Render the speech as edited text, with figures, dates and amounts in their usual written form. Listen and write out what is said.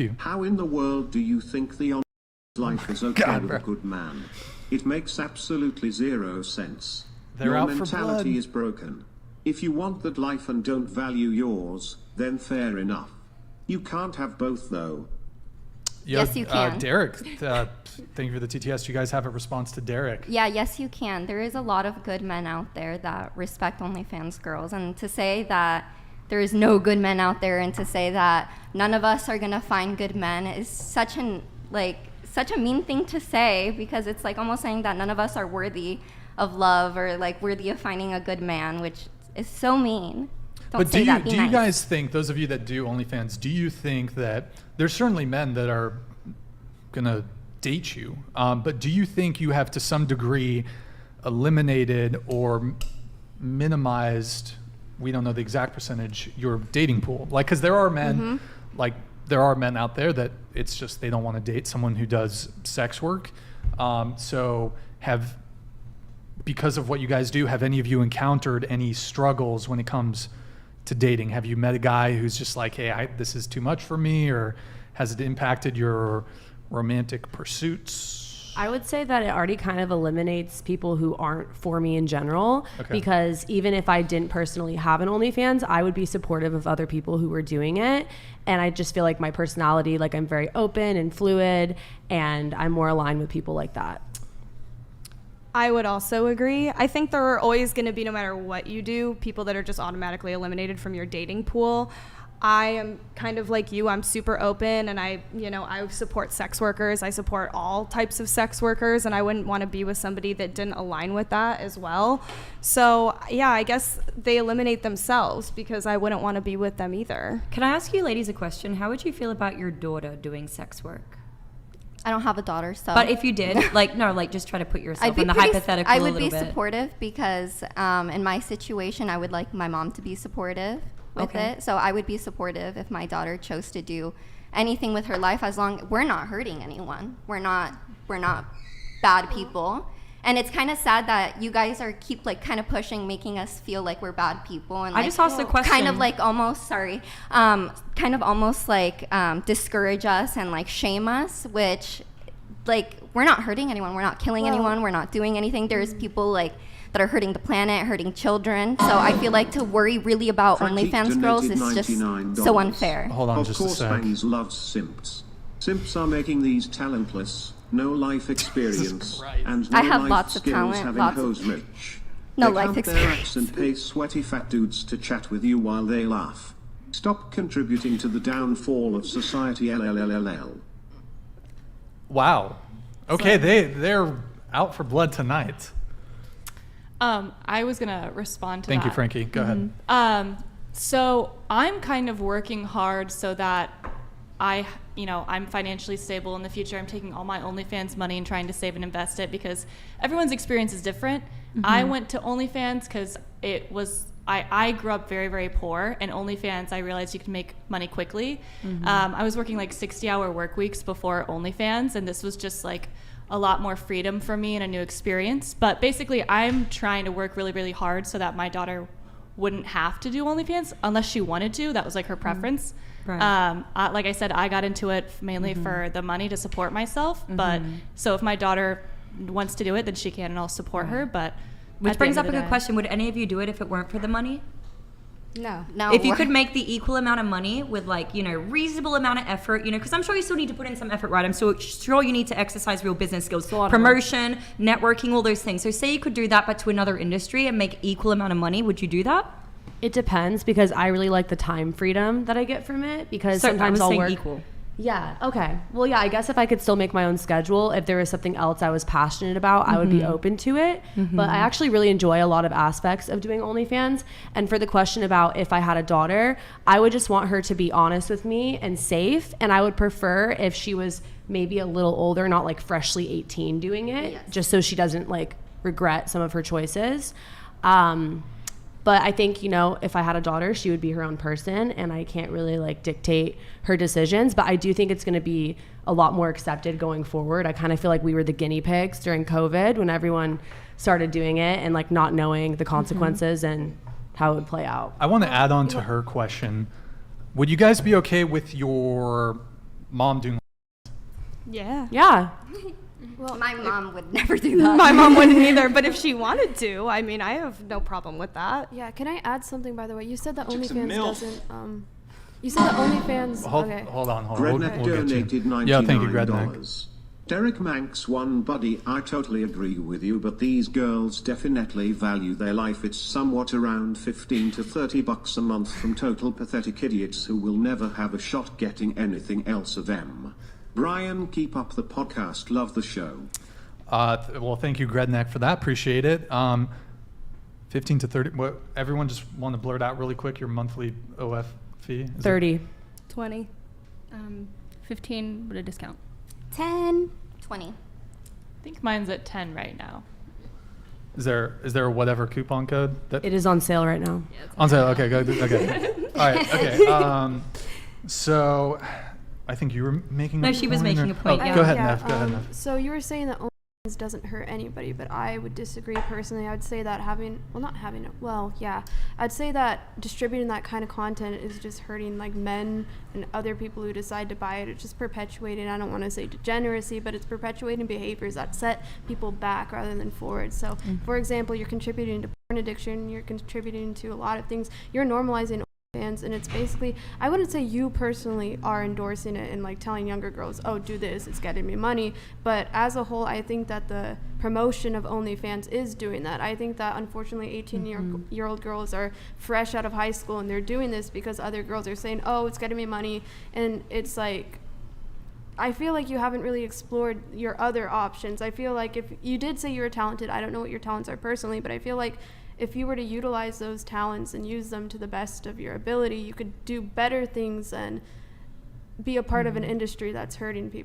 you. How in the world do you think the online life is okay with a good man? It makes absolutely zero sense. They're Your out for mentality blood. is broken. If you want that life and don't value yours, then fair enough. You can't have both though. Yes, you can. Derek, thank you for the TTS. Do you guys have a response to Derek? Yeah, yes, you can. There is a lot of good men out there that respect OnlyFans girls. And to say that there is no good men out there and to say that none of us are going to find good men is such a mean thing to say, because it's like almost saying that none of us are worthy of love or like worthy of finding a good man, which is so mean. Don't But say that. do you guys think, those of you that do OnlyFans, do you think that there's certainly men that are gonna date you, but do you think you have to some degree eliminated or minimized, we don't know the exact percentage, your dating pool? Like, because there are men, like there are men out there that it's just they don't want to date someone who does sex work. So because of what you guys do, have any of you encountered any struggles when it comes to dating? Have you met a guy who's just like, hey, this is too much for me, or has it impacted your romantic pursuits? I would say that it already kind of eliminates people who aren't for me in general, because even if I didn't personally have an OnlyFans, I would be supportive of other people who were doing it. And I just feel like my personality, like I'm very open and fluid, and I'm more aligned with people like that. I would also agree. I think there are always going to be, no matter what you do, people that are just automatically eliminated from your dating pool. I am kind of like you. I'm super open, and I support sex workers. I support all types of sex workers, and I wouldn't want to be with somebody that didn't align with that as well. So yeah, I guess they eliminate themselves because I wouldn't want to be with them either. Can I ask you ladies a question? How would you feel about your daughter doing sex work? I don't have a daughter, so. But if you did, just try to put yourself in the hypothetical I a would little be bit. supportive because in my situation, I would like my mom to be supportive with it. So I would be supportive if my daughter chose to do anything with her life, as long we're not hurting anyone. We're not bad people. And it's kind of sad that you guys are keep like kind of pushing, making us feel like we're bad people. And I just asked a question. Kind of like almost, discourage us and like shame us, which like we're not hurting anyone. We're not killing anyone. We're not doing anything. There's people like that are hurting the planet, hurting children. So I feel like to worry really about OnlyFans girls is just so unfair. Hold on just a sec. Of course, fans love simps. Simps are making these talentless, no life experience, and no I have life lots of skills talent, having lots of- hose rich. No they life count their experience. acts and pay sweaty fat dudes to chat with you while they laugh. Stop contributing to the downfall of society. LLLLL. Wow. Okay, they're out for blood tonight. I was gonna respond to that. Thank you, Frankie. Go ahead. So I'm kind of working hard so that I'm financially stable in the future. I'm taking all my OnlyFans money and trying to save and invest it because everyone's experience is different. I went to OnlyFans because I grew up very, very poor, and OnlyFans, I realized you can make money quickly. I was working like 60-hour work weeks before OnlyFans, and this was just like a lot more freedom for me and a new experience. But basically, I'm trying to work really, really hard so that my daughter wouldn't have to do OnlyFans unless she wanted to. That was like her preference. Right. Like I said, I got into it mainly for the money to support myself. But so if my daughter wants to do it, then she can, and I'll support her. But Which brings up a good question. Would any of you do it if it weren't for the money? No. If you could make the equal amount of money with reasonable amount of effort, because I'm sure you still need to put in some effort, right? I'm so sure you need to exercise real business skills, promotion, networking, all those things. So say you could do that, but to another industry and make equal amount of money, would you do that? It depends, because I really like the time freedom that I get from it, because sometimes I'll work equal. Yeah. Okay. Well, yeah, I guess if I could still make my own schedule, if there was something else I was passionate about, I would be open to it. But I actually really enjoy a lot of aspects of doing OnlyFans. And for the question about if I had a daughter, I would just want her to be honest with me and safe. And I would prefer if she was maybe a little older, not like freshly 18 doing it, just so she doesn't like regret some of her choices. But I think, if I had a daughter, she would be her own person, and I can't really like dictate her decisions. But I do think it's going to be a lot more accepted going forward. I kind of feel like we were the guinea pigs during COVID when everyone started doing it and like not knowing the consequences and how it would play out. I want to add on to her question. Would you guys be okay with your mom doing. Yeah. Yeah. Well, my mom would never do that. My mom wouldn't either, but if she wanted to, I mean, I have no problem with that. Yeah, can I add something, by the way? You said that Chick's a OnlyFans MILF. doesn't, you said that OnlyFans, okay. Hold on. Gredneck We'll get donated you. $99. Yeah, thank you, Gredneck. Derek Manx one buddy, I totally agree with you, but these girls definitely value their life. It's somewhat around 15 to 30 bucks a month from total pathetic idiots who will never have a shot getting anything else of them. Brian, keep up the podcast. Love the show. Well, thank you, Gredneck, for that. Appreciate it. 15 to 30. What? Everyone just want to blurt out really quick your monthly OF fee? Is it 30. 20. 15 with a discount. 10, 20. I think mine's at 10 right now. Is there a whatever coupon code that It is on sale right now. on sale? Okay, go. Okay. All right. Okay. So I think you were making. No, a she was point, making or- a point, Oh, yeah. Go ahead, Yeah, Nev. Go ahead, Nev. So you were saying that OnlyFans doesn't hurt anybody, but I would disagree personally. I would say that I'd say that distributing that kind of content is just hurting like men and other people who decide to buy it. It's just perpetuating, I don't want to say degeneracy, but it's perpetuating behaviors that set people back rather than forward. So, for example, you're contributing to porn addiction, you're contributing to a lot of things, you're normalizing OnlyFans, and it's basically, I wouldn't say you personally are endorsing it and like telling younger girls, oh, do this, it's getting me money, but as a whole, I think that the promotion of OnlyFans is doing that. I think that unfortunately 18-year-old girls are fresh out of high school and they're doing this because other girls are saying, oh, it's getting me money, and it's like, I feel like you haven't really explored your other options. I feel like if you did say you were talented, I don't know what your talents are personally, but I feel like if you were to utilize those talents and use them to the best of your ability, you could do better things and be a part of an industry that's hurting people.